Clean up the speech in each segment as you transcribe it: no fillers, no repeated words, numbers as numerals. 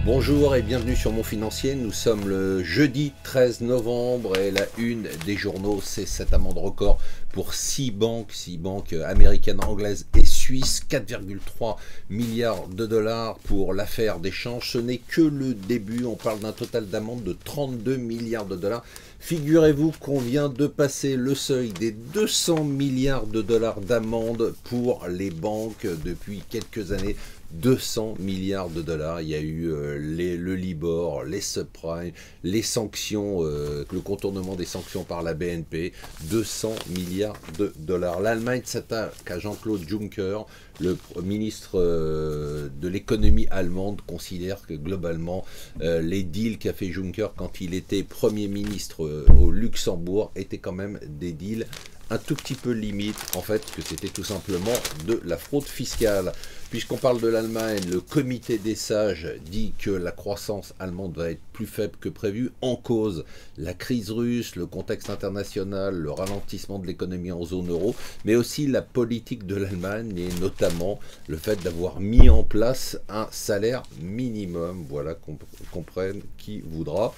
Bonjour et bienvenue sur Mon Financier. Nous sommes le jeudi 13 novembre et la une des journaux, c'est cette amende record pour 6 banques américaines, anglaises et suisses, 4,3 milliards de dollars pour l'affaire d'échange. Ce n'est que le début, on parle d'un total d'amende de 32 milliards de dollars. Figurez-vous qu'on vient de passer le seuil des 200 milliards de dollars d'amende pour les banques depuis quelques années. 200 milliards de dollars, il y a eu le Libor, les subprimes, les sanctions, le contournement des sanctions par la BNP, 200 milliards de dollars. L'Allemagne s'attaque à Jean-Claude Juncker, le ministre de l'économie allemande considère que globalement les deals qu'a fait Juncker quand il était Premier ministre au Luxembourg étaient quand même des deals un tout petit peu limite, en fait, que c'était tout simplement de la fraude fiscale. Puisqu'on parle de l'Allemagne, le comité des sages dit que la croissance allemande va être plus faible que prévu, en cause la crise russe, le contexte international, le ralentissement de l'économie en zone euro, mais aussi la politique de l'Allemagne et notamment le fait d'avoir mis en place un salaire minimum. Voilà, qu'on comprenne qui voudra.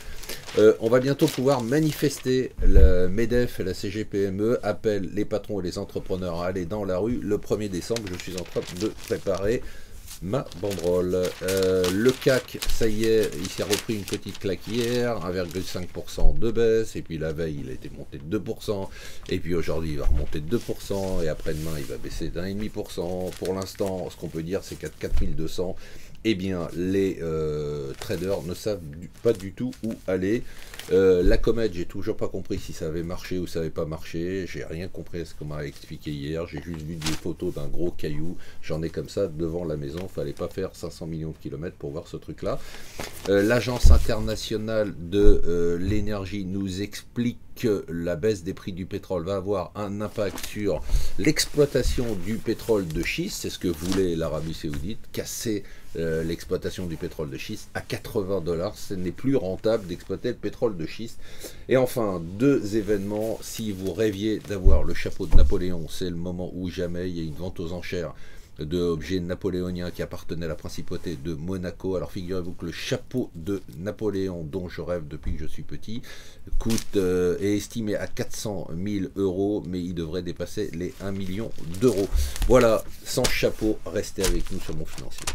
On va bientôt pouvoir manifester. Le MEDEF et la CGPME appellent les patrons et les entrepreneurs à aller dans la rue le 1er décembre. Je suis en train de préparer ma banderole. Le CAC, ça y est, il s'est repris une petite claque hier, 1,5% de baisse, et puis la veille, il a été monté de 2%, et puis aujourd'hui, il va remonter de 2%, et après-demain, il va baisser d'1,5%. Pour l'instant, ce qu'on peut dire, c'est qu'à 4200, eh bien, les traders ne savent pas du tout où aller. La comète, j'ai toujours pas compris si ça avait marché ou ça avait pas marché. J'ai rien compris à ce qu'on m'a expliqué hier. J'ai juste vu des photos d'un gros caillou. J'en ai comme ça devant la maison. Fallait pas faire 500 millions de kilomètres pour voir ce truc-là. L'Agence internationale de l'énergie nous explique que la baisse des prix du pétrole va avoir un impact sur l'exploitation du pétrole de schiste. C'est ce que voulait l'Arabie Saoudite, casser l'exploitation du pétrole de schiste à 80 $. Ce n'est plus rentable d'exploiter le pétrole de schiste. Et enfin, deux événements. Si vous rêviez d'avoir le chapeau de Napoléon, c'est le moment où jamais. Il y a une vente aux enchères d'objets napoléoniens qui appartenaient à la principauté de Monaco. Alors figurez-vous que le chapeau de Napoléon, dont je rêve depuis que je suis petit, est estimé à 400 000 €, mais il devrait dépasser les 1 million d'euros. Voilà, sans chapeau, restez avec nous sur Mon Financier.